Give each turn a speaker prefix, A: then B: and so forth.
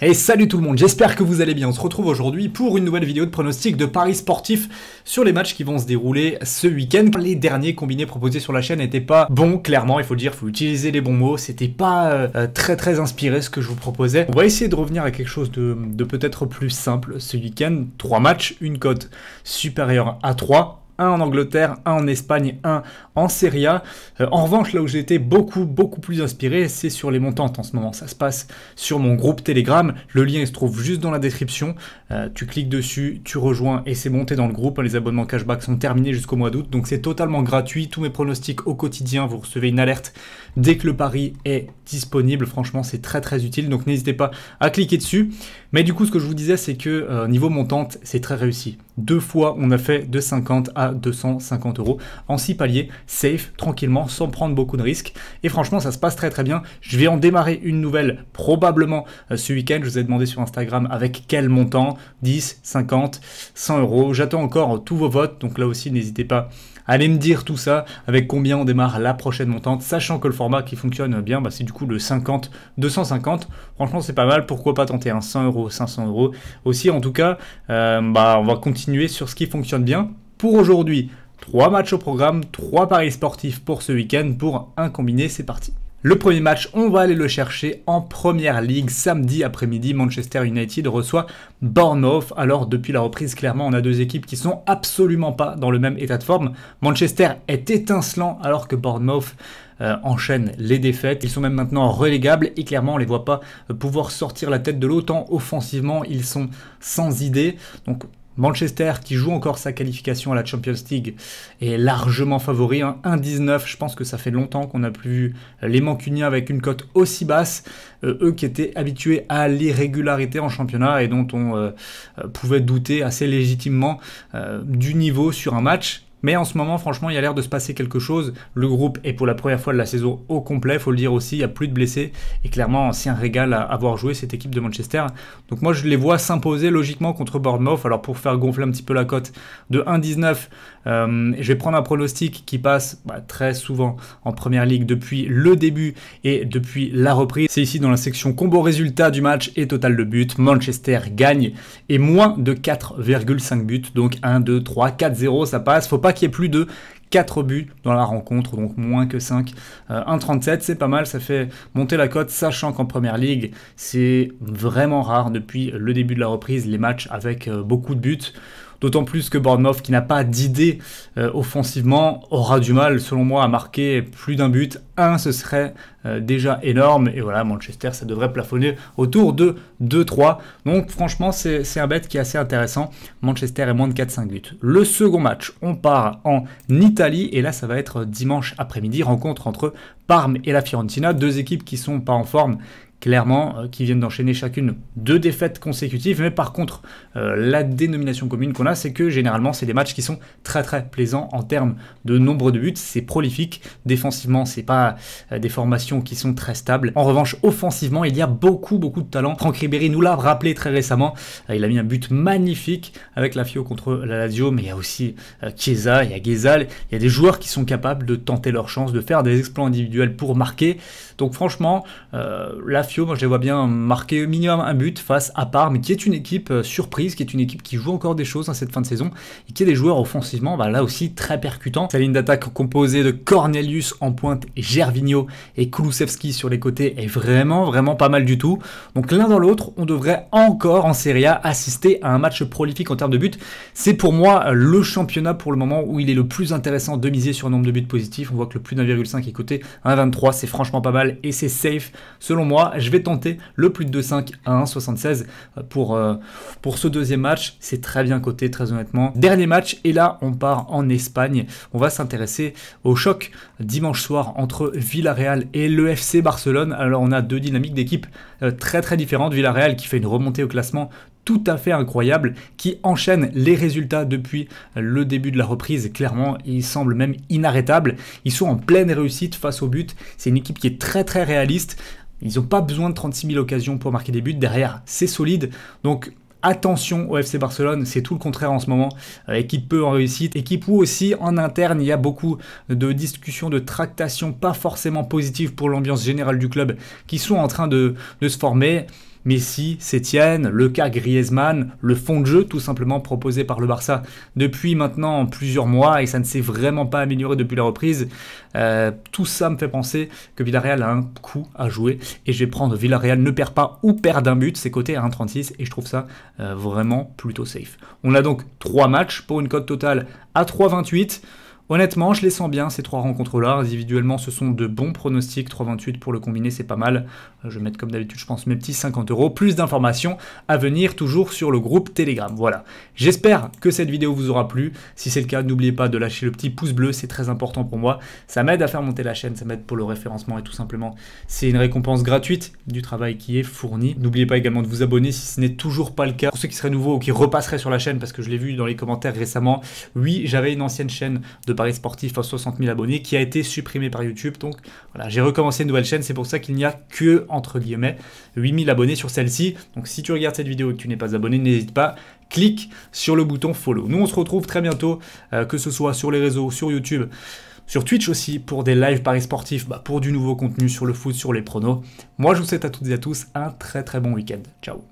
A: Et salut tout le monde, j'espère que vous allez bien. On se retrouve aujourd'hui pour une nouvelle vidéo de pronostic de paris sportifs sur les matchs qui vont se dérouler ce week-end. Les derniers combinés proposés sur la chaîne n'étaient pas bons, clairement, il faut le dire, il faut utiliser les bons mots. C'était pas très inspiré ce que je vous proposais. On va essayer de revenir à quelque chose de peut-être plus simple ce week-end. 3 matchs, une cote supérieure à 3. Un en Angleterre, un en Espagne, un en Serie A. En revanche, là où j'ai été beaucoup plus inspiré, c'est sur les montantes en ce moment. Ça se passe sur mon groupe Telegram. Le lien il se trouve juste dans la description. Tu cliques dessus, tu rejoins et c'est monté dans le groupe. Les abonnements cashback sont terminés jusqu'au mois d'août, donc c'est totalement gratuit. Tous mes pronostics au quotidien, vous recevez une alerte dès que le pari est disponible. Franchement, c'est très utile, donc n'hésitez pas à cliquer dessus. Mais du coup, ce que je vous disais, c'est que niveau montante, c'est très réussi. 2 fois, on a fait de 50 à 250 euros en 6 paliers, safe, tranquillement, sans prendre beaucoup de risques. Et franchement, ça se passe très bien. Je vais en démarrer une nouvelle probablement ce week-end. Je vous ai demandé sur Instagram avec quel montant, 10, 50, 100 euros. J'attends encore tous vos votes, donc là aussi, n'hésitez pas à aller me dire tout ça, avec combien on démarre la prochaine montante, sachant que le format qui fonctionne bien, c'est du coup le 50, 250. Franchement, c'est pas mal. Pourquoi pas tenter un 100 euros, 500 euros aussi. En tout cas, on va continuer sur ce qui fonctionne bien. Pour aujourd'hui, 3 matchs au programme, 3 paris sportifs pour ce week-end, pour un combiné, c'est parti. Le premier match, on va aller le chercher en première ligue. Samedi après-midi, Manchester United reçoit Bournemouth. Alors, depuis la reprise, clairement, on a 2 équipes qui sont absolument pas dans le même état de forme. Manchester est étincelant alors que Bournemouth enchaîne les défaites. Ils sont même maintenant relégables et clairement, on les voit pas pouvoir sortir la tête de l'eau. Tant offensivement, ils sont sans idée. Donc, Manchester, qui joue encore sa qualification à la Champions League, est largement favori. 1,19, je pense que ça fait longtemps qu'on n'a plus vu les Mancuniens avec une cote aussi basse. Eux qui étaient habitués à l'irrégularité en championnat et dont on pouvait douter assez légitimement du niveau sur un match. Mais en ce moment, franchement, il y a l'air de se passer quelque chose. Le groupe est pour la première fois de la saison au complet, il faut le dire aussi, il n'y a plus de blessés. Et clairement, c'est un régal à avoir joué cette équipe de Manchester. Donc moi, je les vois s'imposer logiquement contre Bournemouth. Alors pour faire gonfler un petit peu la cote de 1,19, je vais prendre un pronostic qui passe très souvent en première ligue depuis le début et depuis la reprise. C'est ici dans la section combo résultat du match et total de buts. Manchester gagne et moins de 4,5 buts. Donc 1, 2, 3, 4, 0, ça passe. Faut pas qu'il y ait plus de 4 buts dans la rencontre, donc moins que 5. 1,37, c'est pas mal, ça fait monter la cote, sachant qu'en première ligue, c'est vraiment rare depuis le début de la reprise, les matchs avec beaucoup de buts. D'autant plus que Bournemouth, qui n'a pas d'idée offensivement, aura du mal, selon moi, à marquer plus d'un but. Ce serait déjà énorme. Et voilà, Manchester, ça devrait plafonner autour de 2-3. Donc franchement, c'est un bet qui est assez intéressant. Manchester est moins de 4-5 buts. Le second match, on part en Italie. Et là, ça va être dimanche après-midi. Rencontre entre Parme et la Fiorentina. 2 équipes qui sont pas en forme, clairement, qui viennent d'enchaîner chacune 2 défaites consécutives. Mais par contre, la dénomination commune qu'on a, c'est que généralement, c'est des matchs qui sont très plaisants en termes de nombre de buts. C'est prolifique. Défensivement, c'est pas des formations qui sont très stables. En revanche, offensivement, il y a beaucoup de talent. Franck Ribéry nous l'a rappelé très récemment. Il a mis un but magnifique avec la Fio contre la Lazio, mais il y a aussi Chiesa, il y a Ghezzal. Il y a des joueurs qui sont capables de tenter leur chance, de faire des exploits individuels pour marquer. Donc franchement, la Fio, moi je les vois bien marquer minimum un but face à Parme, qui est une équipe surprise, qui est une équipe qui joue encore des choses cette fin de saison, et qui a des joueurs offensivement, là aussi très percutants. Sa ligne d'attaque composée de Cornelius en pointe, Gervinho et Kulusevski sur les côtés est vraiment pas mal du tout. Donc l'un dans l'autre, on devrait encore en Serie A assister à un match prolifique en termes de buts. C'est pour moi le championnat pour le moment où il est le plus intéressant de miser sur un nombre de buts positifs. On voit que le plus d'1,5 est coté 1,23, c'est franchement pas mal et c'est safe selon moi. Je vais tenter le plus de 2,5 à 1,76 pour ce deuxième match. C'est très bien coté, très honnêtement. Dernier match, et là, on part en Espagne. On va s'intéresser au choc dimanche soir entre Villarreal et le FC Barcelone. Alors, on a 2 dynamiques d'équipes très différentes. Villarreal qui fait une remontée au classement tout à fait incroyable, qui enchaîne les résultats depuis le début de la reprise. Clairement, ils semblent même inarrêtables. Ils sont en pleine réussite face au but. C'est une équipe qui est très réaliste. Ils n'ont pas besoin de 36 000 occasions pour marquer des buts. Derrière, c'est solide. Donc, attention au FC Barcelone, c'est tout le contraire en ce moment. Équipe peu en réussite, équipe où aussi en interne, il y a beaucoup de discussions, de tractations pas forcément positives pour l'ambiance générale du club qui sont en train de se former. Messi, Sétienne, le cas Griezmann, le fond de jeu tout simplement proposé par le Barça depuis maintenant plusieurs mois et ça ne s'est vraiment pas amélioré depuis la reprise. Tout ça me fait penser que Villarreal a un coup à jouer et je vais prendre Villarreal ne perd pas ou perd d'un but, c'est coté à 1,36 et je trouve ça vraiment plutôt safe. On a donc 3 matchs pour une cote totale à 3,28. Honnêtement, je les sens bien ces 3 rencontres-là. Individuellement, ce sont de bons pronostics. 3,28 pour le combiné, c'est pas mal. Je vais mettre comme d'habitude, je pense, mes petits 50 €. Plus d'informations à venir toujours sur le groupe Telegram. Voilà. J'espère que cette vidéo vous aura plu. Si c'est le cas, n'oubliez pas de lâcher le petit pouce bleu. C'est très important pour moi. Ça m'aide à faire monter la chaîne. Ça m'aide pour le référencement et tout simplement, c'est une récompense gratuite du travail qui est fourni. N'oubliez pas également de vous abonner si ce n'est toujours pas le cas. Pour ceux qui seraient nouveaux ou qui repasseraient sur la chaîne, parce que je l'ai vu dans les commentaires récemment, oui, j'avais une ancienne chaîne de Paris Sportif à 60 000 abonnés qui a été supprimée par YouTube. Donc voilà, j'ai recommencé une nouvelle chaîne. C'est pour ça qu'il n'y a que, entre guillemets, 8 000 abonnés sur celle-ci. Donc si tu regardes cette vidéo et que tu n'es pas abonné, n'hésite pas, clique sur le bouton follow. Nous, on se retrouve très bientôt, que ce soit sur les réseaux, sur YouTube, sur Twitch aussi, pour des lives Paris Sportifs, pour du nouveau contenu sur le foot, sur les pronos. Moi, je vous souhaite à toutes et à tous un très très bon week-end. Ciao.